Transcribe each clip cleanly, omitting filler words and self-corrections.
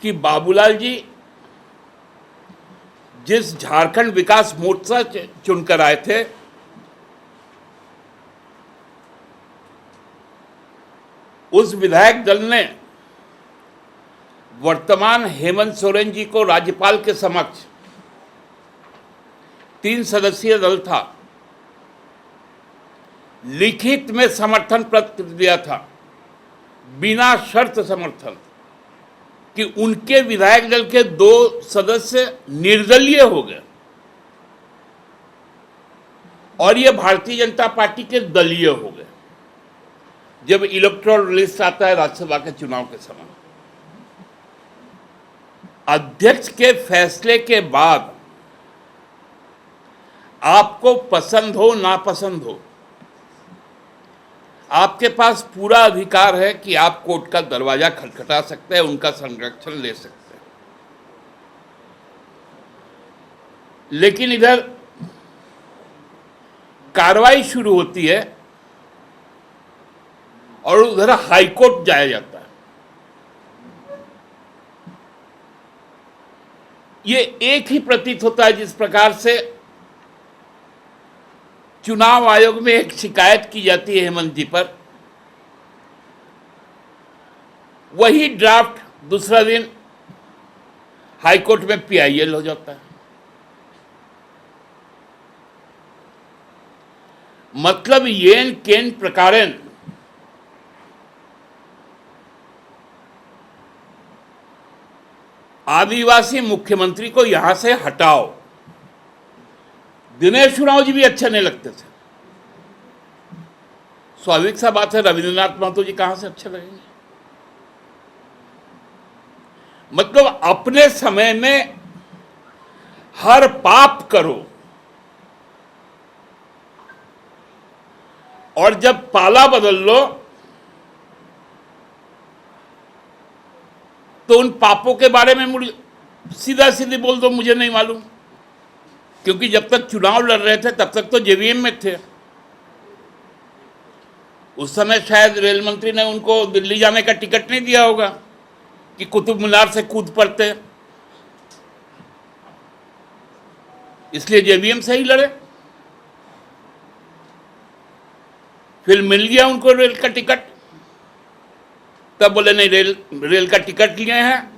कि बाबूलाल जी जिस झारखंड विकास मोर्चा चुनकर आए थे, उस विधायक दल ने वर्तमान हेमंत सोरेन जी को राज्यपाल के समक्ष 3 सदस्यीय दल था, लिखित में समर्थन पत्र दिया था, बिना शर्त समर्थन, कि उनके विधायक दल के 2 सदस्य निर्दलीय हो गए और ये भारतीय जनता पार्टी के दलीय हो गए जब इलेक्टोरल लिस्ट आता है राज्यसभा के चुनाव के समय। अध्यक्ष के फैसले के बाद आपको पसंद हो नापसंद हो, आपके पास पूरा अधिकार है कि आप कोर्ट का दरवाजा खटखटा सकते हैं, उनका संरक्षण ले सकते हैं। लेकिन इधर कार्रवाई शुरू होती है और उधर हाईकोर्ट जाया जाता है। ये एक ही प्रतीत होता है जिस प्रकार से चुनाव आयोग में एक शिकायत की जाती है हेमंत जी पर, वही ड्राफ्ट दूसरा दिन हाईकोर्ट में पीआईएल हो जाता है। मतलब येन केन प्रकारेण आदिवासी मुख्यमंत्री को यहां से हटाओ। दिनेश उरांव जी भी अच्छे नहीं लगते थे, स्वाभाविक सा बात है, रविंद्रनाथ महतो जी कहां से अच्छे लगेंगे। मतलब अपने समय में हर पाप करो और जब पाला बदल लो तो उन पापों के बारे में सीधा सीधी बोल दो मुझे नहीं मालूम, क्योंकि जब तक चुनाव लड़ रहे थे तब तक तो जेवीएम में थे। उस समय शायद रेल मंत्री ने उनको दिल्ली जाने का टिकट नहीं दिया होगा कि कुतुब मीनार से कूद पड़ते, इसलिए जेवीएम से ही लड़े। फिर मिल गया उनको रेल का टिकट, तब बोले नहीं, रेल का टिकट लिए हैं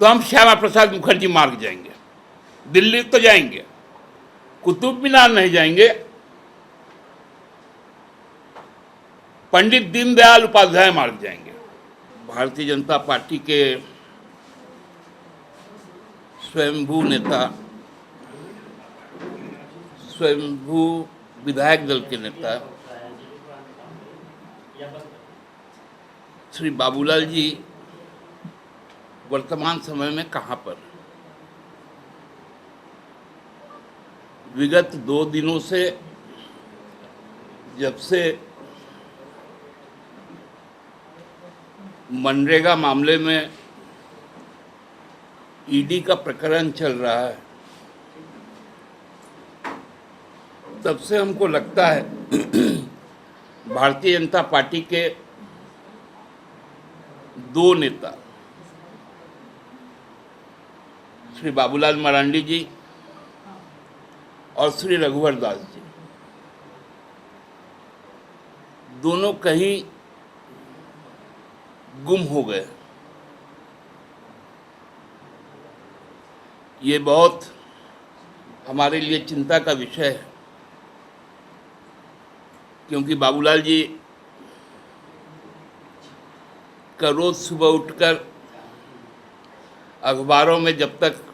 तो हम श्यामा प्रसाद मुखर्जी मार्ग जाएंगे, दिल्ली तो जाएंगे, कुतुब मीनार नहीं जाएंगे, पंडित दीनदयाल उपाध्याय मार्ग जाएंगे। भारतीय जनता पार्टी के स्वयंभू नेता, स्वयंभू विधायक दल के नेता श्री बाबूलाल जी वर्तमान समय में कहां पर? विगत 2 दिनों से जब से मनरेगा मामले में ईडी का प्रकरण चल रहा है, तब से हमको लगता है भारतीय जनता पार्टी के 2 नेता श्री बाबूलाल मरांडी जी और श्री रघुवर दास जी, दोनों कहीं गुम हो गए। ये बहुत हमारे लिए चिंता का विषय है, क्योंकि बाबूलाल जी का रोज सुबह उठकर अखबारों में जब तक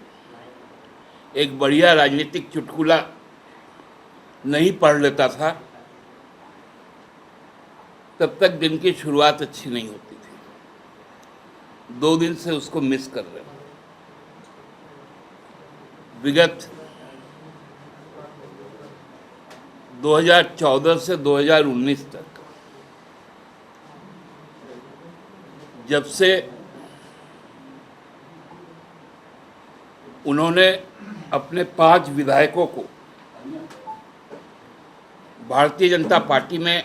एक बढ़िया राजनीतिक चुटकुला नहीं पढ़ लेता था तब तक दिन की शुरुआत अच्छी नहीं होती थी। 2 दिन से उसको मिस कर रहे हैं। विगत 2014 से 2019 तक जब से उन्होंने अपने 5 विधायकों को भारतीय जनता पार्टी में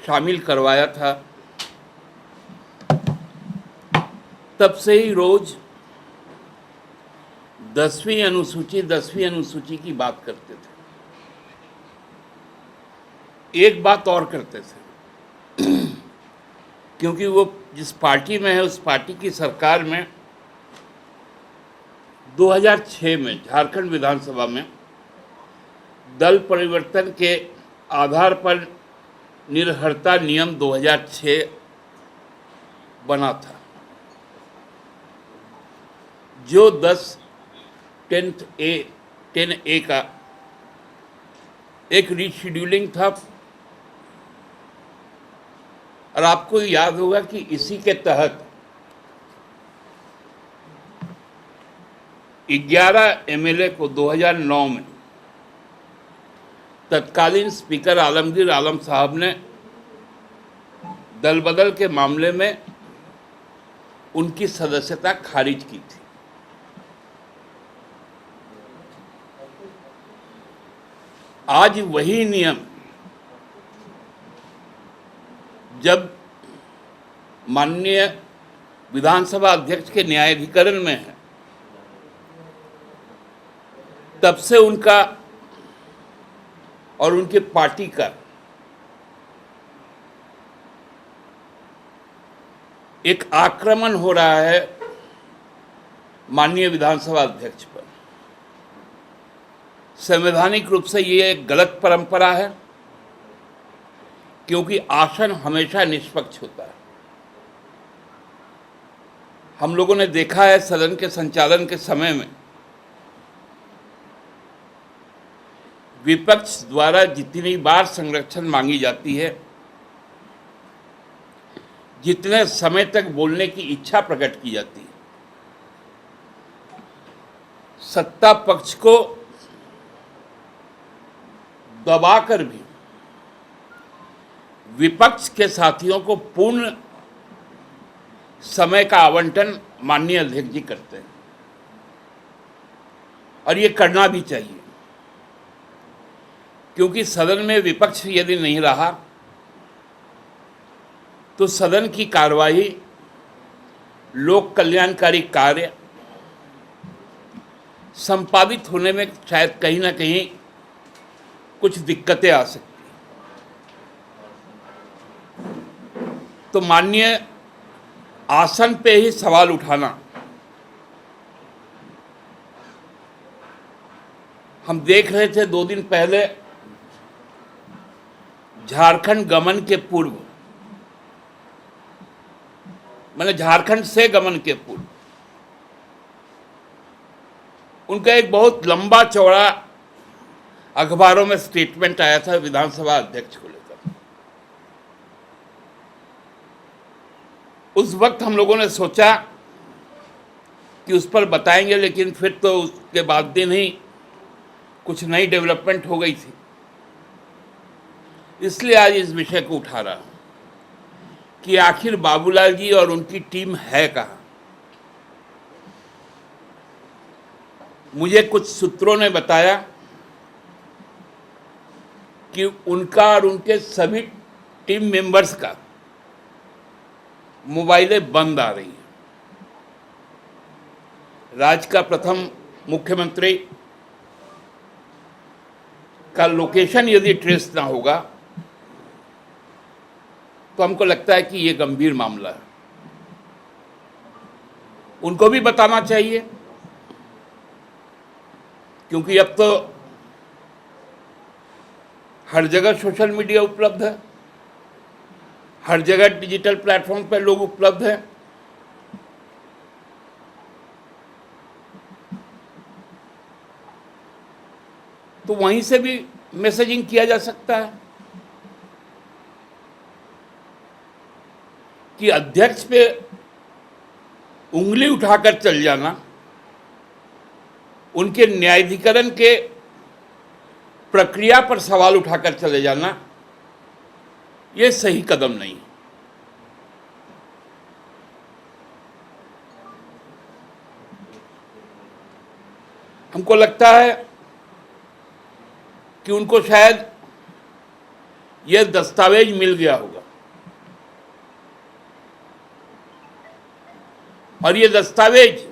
शामिल करवाया था, तब से ही रोज 10वीं अनुसूची की बात करते थे। एक बात और करते थे, क्योंकि वो जिस पार्टी में है उस पार्टी की सरकार में 2006 में झारखंड विधानसभा में दल परिवर्तन के आधार पर निर्भरता नियम 2006 बना था, जो 10A का एक रीशेड्यूलिंग था। और आपको याद होगा कि इसी के तहत 11 एमएलए को 2009 में तत्कालीन स्पीकर आलमगीर आलम साहब ने दल बदल के मामले में उनकी सदस्यता खारिज की थी। आज वही नियम जब माननीय विधानसभा अध्यक्ष के न्यायाधिकरण में है, तब से उनका और उनके पार्टी का एक आक्रमण हो रहा है माननीय विधानसभा अध्यक्ष पर। संवैधानिक रूप से ये एक गलत परंपरा है, क्योंकि आसन हमेशा निष्पक्ष होता है। हम लोगों ने देखा है सदन के संचालन के समय में विपक्ष द्वारा जितनी बार संरक्षण मांगी जाती है, जितने समय तक बोलने की इच्छा प्रकट की जाती है, सत्ता पक्ष को दबाकर भी विपक्ष के साथियों को पूर्ण समय का आवंटन माननीय अध्यक्ष जी करते हैं, और ये करना भी चाहिए, क्योंकि सदन में विपक्ष यदि नहीं रहा तो सदन की कार्यवाही, लोक कल्याणकारी कार्य संपादित होने में शायद कहीं ना कहीं कुछ दिक्कतें आ सकती। तो माननीय आसन पे ही सवाल उठाना, हम देख रहे थे 2 दिन पहले झारखंड गमन के पूर्व, मैंने झारखंड से गमन के पूर्व उनका एक बहुत लंबा चौड़ा अखबारों में स्टेटमेंट आया था विधानसभा अध्यक्ष को लेकर। उस वक्त हम लोगों ने सोचा कि उस पर बताएंगे, लेकिन फिर तो उसके बाद दिन ही कुछ नई डेवलपमेंट हो गई थी, इसलिए आज इस विषय को उठा रहा हूं कि आखिर बाबूलाल जी और उनकी टीम है कहां। मुझे कुछ सूत्रों ने बताया कि उनका और उनके सभी टीम मेंबर्स का मोबाइलें बंद आ रही हैं। राज्य का प्रथम मुख्यमंत्री का लोकेशन यदि ट्रेस ना होगा तो हमको लगता है कि ये गंभीर मामला है। उनको भी बताना चाहिए, क्योंकि अब तो हर जगह सोशल मीडिया उपलब्ध है, हर जगह डिजिटल प्लेटफॉर्म पर लोग उपलब्ध हैं। तो वहीं से भी मैसेजिंग किया जा सकता है कि अध्यक्ष पे उंगली उठाकर चल जाना, उनके न्यायाधिकरण के प्रक्रिया पर सवाल उठाकर चले जाना, ये सही कदम नहीं। हमको लगता है कि उनको शायद यह दस्तावेज मिल गया होगा, और ये दस्तावेज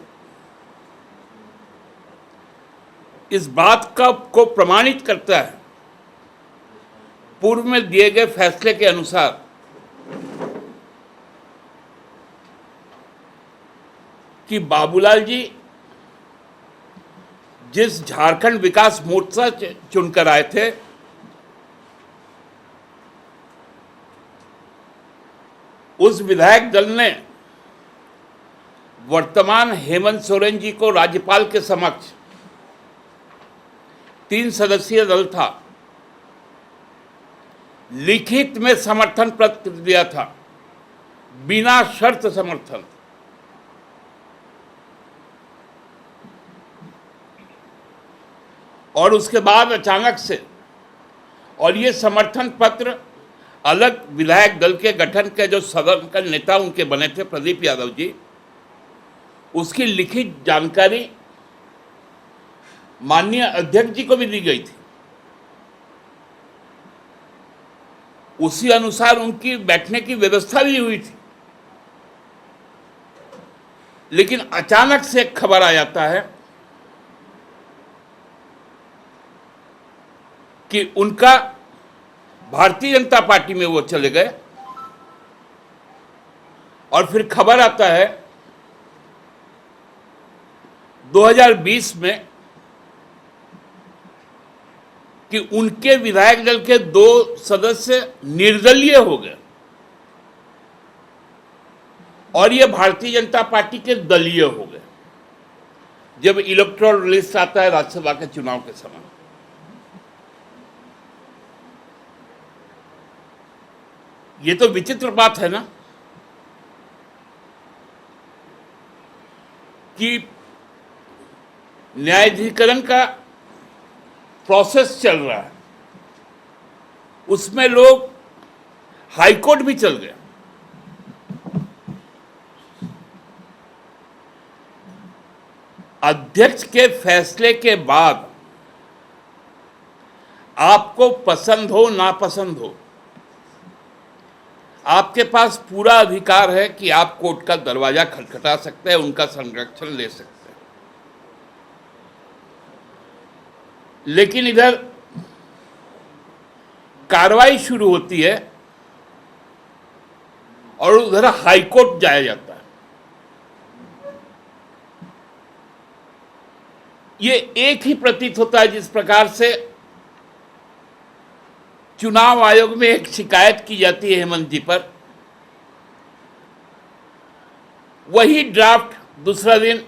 इस बात का को प्रमाणित करता है, पूर्व में दिए गए फैसले के अनुसार कि बाबूलाल जी जिस झारखंड विकास मोर्चा चुनकर आए थे, उस विधायक दल ने वर्तमान हेमंत सोरेन जी को राज्यपाल के समक्ष 3 सदस्यीय दल था, लिखित में समर्थन पत्र दिया था, बिना शर्त समर्थन। और उसके बाद अचानक से, और ये समर्थन पत्र अलग विधायक दल के गठन के जो सदन का नेता उनके बने थे प्रदीप यादव जी, उसकी लिखित जानकारी माननीय अध्यक्ष जी को भी दी गई थी। उसी अनुसार उनकी बैठने की व्यवस्था भी हुई थी। लेकिन अचानक से एक खबर आ जाता है कि उनका भारतीय जनता पार्टी में वो चले गए, और फिर खबर आता है 2020 में कि उनके विधायक दल के 2 सदस्य निर्दलीय हो गए और ये भारतीय जनता पार्टी के दलीय हो गए जब इलेक्टोरल लिस्ट आता है राज्यसभा के चुनाव के समय। ये तो विचित्र बात है ना कि न्यायाधिकरण का प्रोसेस चल रहा है, उसमें लोग हाईकोर्ट भी चल गए। अध्यक्ष के फैसले के बाद आपको पसंद हो नापसंद हो, आपके पास पूरा अधिकार है कि आप कोर्ट का दरवाजा खटखटा सकते हैं, उनका संरक्षण ले सकते हैं। लेकिन इधर कार्रवाई शुरू होती है और उधर हाईकोर्ट जाया जाता है। ये एक ही प्रतीत होता है जिस प्रकार से चुनाव आयोग में एक शिकायत की जाती है हेमंत जी पर, वही ड्राफ्ट दूसरा दिन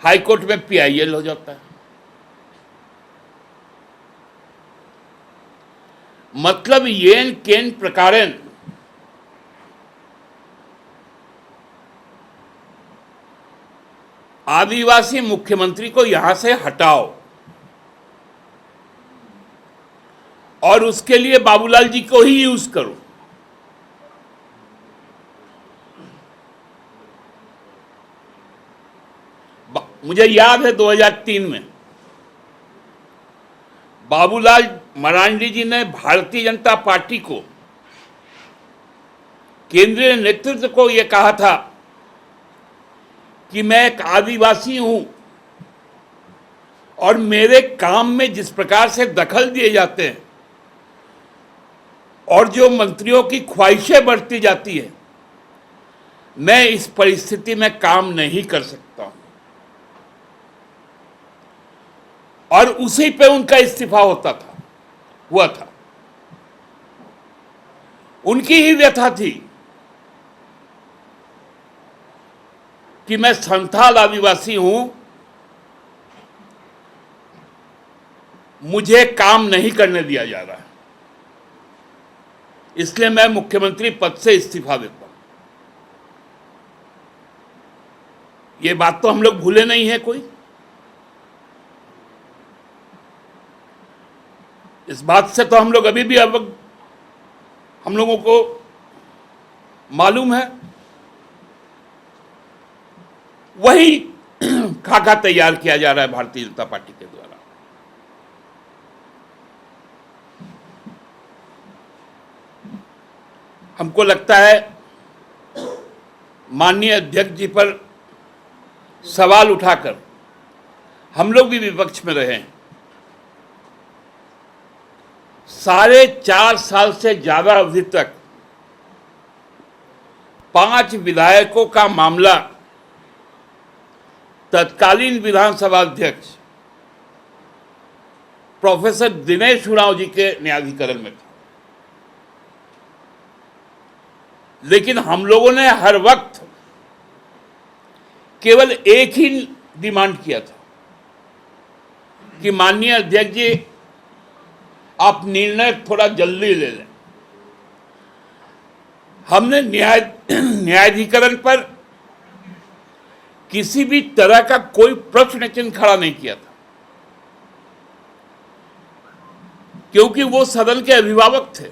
हाईकोर्ट में पीआईएल हो जाता है। मतलब येन केन प्रकारेण आदिवासी मुख्यमंत्री को यहां से हटाओ, और उसके लिए बाबूलाल जी को ही यूज करो। मुझे याद है 2003 में बाबूलाल मरांडी जी ने भारतीय जनता पार्टी को, केंद्रीय नेतृत्व को यह कहा था कि मैं एक आदिवासी हूं और मेरे काम में जिस प्रकार से दखल दिए जाते हैं और जो मंत्रियों की ख्वाहिशें बढ़ती जाती है, मैं इस परिस्थिति में काम नहीं कर सकता हूं। और उसी पे उनका इस्तीफा हुआ था। उनकी ही व्यथा थी कि मैं संथाल आदिवासी हूं, मुझे काम नहीं करने दिया जा रहा है, इसलिए मैं मुख्यमंत्री पद से इस्तीफा देता हूं। ये बात तो हम लोग भूले नहीं है कोई। इस बात से तो हम लोग अभी भी हम लोगों को मालूम है। वही खाका तैयार किया जा रहा है भारतीय जनता पार्टी के द्वारा। हमको लगता है माननीय अध्यक्ष जी पर सवाल उठाकर हम लोग भी विपक्ष में रहे हैं। 4.5 साल से ज्यादा अवधि तक 5 विधायकों का मामला तत्कालीन विधानसभा अध्यक्ष प्रोफेसर दिनेश उरांव जी के न्यायाधिकरण में था, लेकिन हम लोगों ने हर वक्त केवल एक ही डिमांड किया था कि माननीय अध्यक्ष जी आप निर्णय थोड़ा जल्दी ले लें। हमने न्यायाधिकरण पर किसी भी तरह का कोई प्रश्न चिन्ह खड़ा नहीं किया था, क्योंकि वो सदन के अभिभावक थे,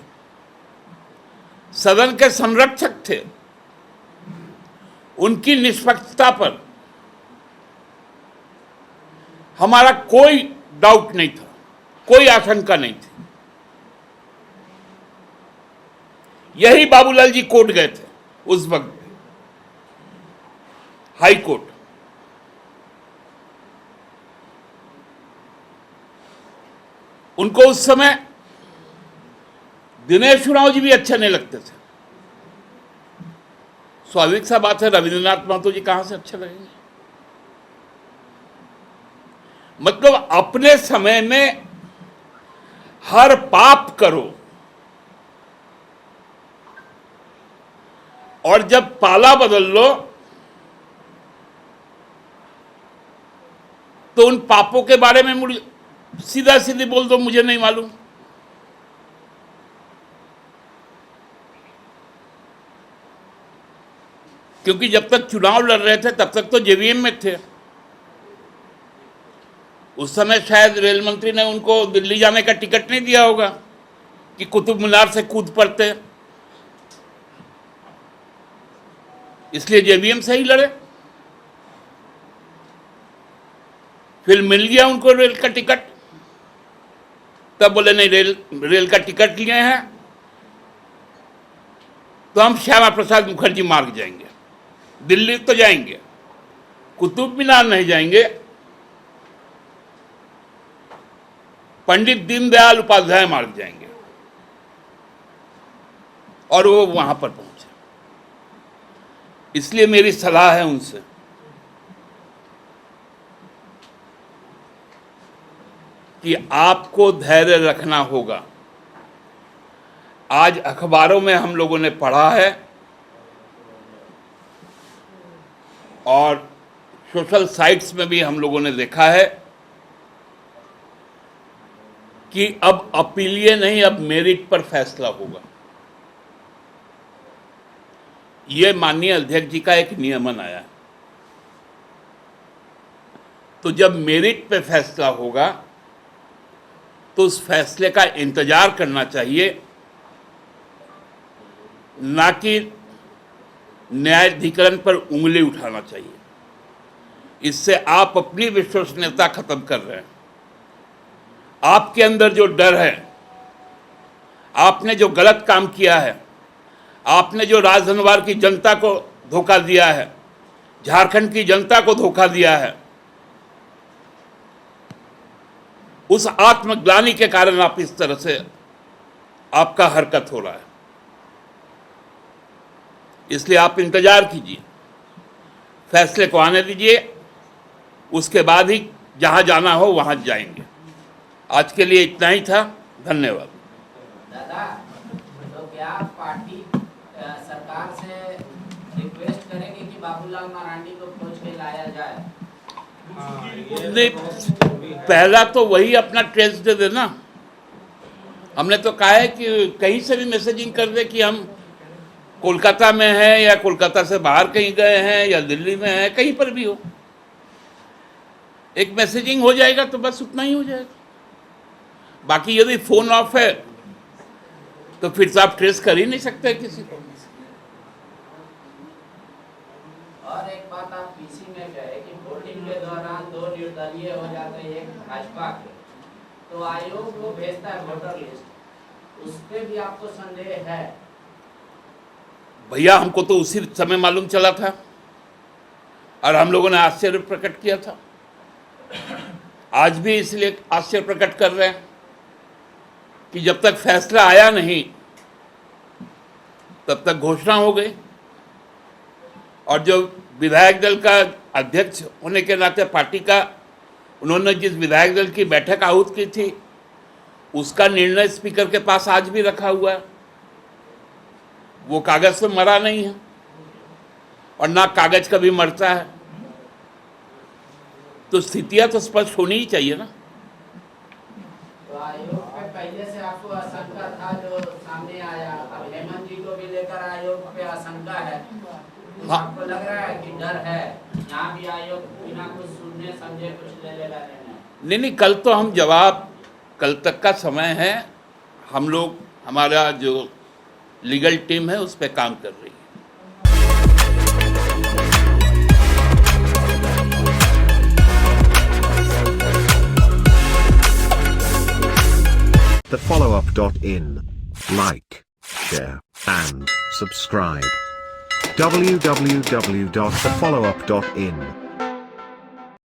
सदन के संरक्षक थे। उनकी निष्पक्षता पर हमारा कोई डाउट नहीं था, कोई आशंका नहीं थी। यही बाबूलाल जी कोर्ट गए थे उस वक्त, हाई कोर्ट। उनको उस समय दिनेश उरांव जी भी अच्छे नहीं लगते थे। स्वाभाविक सा बात है, रविंद्रनाथ महतो जी कहां से अच्छे लगेंगे। मतलब अपने समय में हर पाप करो और जब पाला बदल लो तो उन पापों के बारे में सीधा सीधी बोल दो मुझे नहीं मालूम। क्योंकि जब तक चुनाव लड़ रहे थे तब तक तो जेवीएम में थे। उस समय शायद रेल मंत्री ने उनको दिल्ली जाने का टिकट नहीं दिया होगा कि कुतुब मीनार से कूद पड़ते, इसलिए जेवीएम से ही लड़े। फिर मिल गया उनको रेल का टिकट, तब बोले नहीं रेल का टिकट लिए हैं तो हम श्यामा प्रसाद मुखर्जी मार्ग जाएंगे, दिल्ली तो जाएंगे, कुतुब मीनार नहीं जाएंगे। पंडित दीनदयाल उपाध्याय मार्ग जाएंगे और वो वहां पर पहुंचे। इसलिए मेरी सलाह है उनसे कि आपको धैर्य रखना होगा। आज अखबारों में हम लोगों ने पढ़ा है और सोशल साइट्स में भी हम लोगों ने देखा है कि अब अपीलीय नहीं, अब मेरिट पर फैसला होगा। यह माननीय अध्यक्ष जी का एक नियमन आया है। तो जब मेरिट पे फैसला होगा तो उस फैसले का इंतजार करना चाहिए, ना कि न्यायाधिकरण पर उंगली उठाना चाहिए। इससे आप अपनी विश्वसनीयता खत्म कर रहे हैं। आपके अंदर जो डर है, आपने जो गलत काम किया है, आपने जो राजधनवार की जनता को धोखा दिया है, झारखंड की जनता को धोखा दिया है, उस आत्मग्लानि के कारण आप इस तरह से आपका हरकत हो रहा है। इसलिए आप इंतजार कीजिए, फैसले को आने दीजिए, उसके बाद ही जहां जाना हो वहां जाएंगे। आज के लिए इतना ही था, धन्यवाद। दादा, तो क्या पार्टी सरकार से रिक्वेस्ट करेंगे कि बाबूलाल मरांडी को खोज के लाया जाए? पहला तो वही अपना ट्रेस दे देना। हमने तो कहा है कि कहीं से भी मैसेजिंग कर दे कि हम कोलकाता में हैं या कोलकाता से बाहर कहीं गए हैं या दिल्ली में हैं, कहीं पर भी हो, एक मैसेजिंग हो जाएगा तो बस उतना ही हो जाएगा। बाकी यदि फोन ऑफ है तो फिर तो आप ट्रेस कर ही नहीं सकते किसी को। और एक बात आप पीसी में कहे कि वोटिंग के दौरान 2 निर्दलीय हो जाते हैं, एक भाजपा के, तो आयोग वो भेजता है वोटर लिस्ट, उस पे भी आपको संदेह है? भैया हमको तो उसी समय मालूम चला था और हम लोगों ने आश्चर्य प्रकट किया था। आज भी इसलिए आश्चर्य प्रकट कर रहे हैं कि जब तक फैसला आया नहीं तब तक घोषणा हो गई, और जो विधायक दल का अध्यक्ष होने के नाते पार्टी का उन्होंने जिस विधायक दल की बैठक आहूत की थी उसका निर्णय स्पीकर के पास आज भी रखा हुआ है। वो कागज से मरा नहीं है और ना कागज कभी मरता है, तो स्थितियां तो स्पष्ट होनी ही चाहिए ना। तो आयोग पे पहले से आपको आशंका था जो सामने आया, अब हेमंत जी को भी लेकर आयोग पे आशंका है। हाँ। आपको लग रहा है कि डर है यहाँ भी आयोग बिना कुछ सुनने समझे कुछ ले लेगा निर्णय? नहीं, कल तो हम जवाब, कल तक का समय है, हम लोग, हमारा जो लीगल टीम है उस पर काम कर रही है। thefollowup.in. Like, share, and subscribe. www.thefollowup.in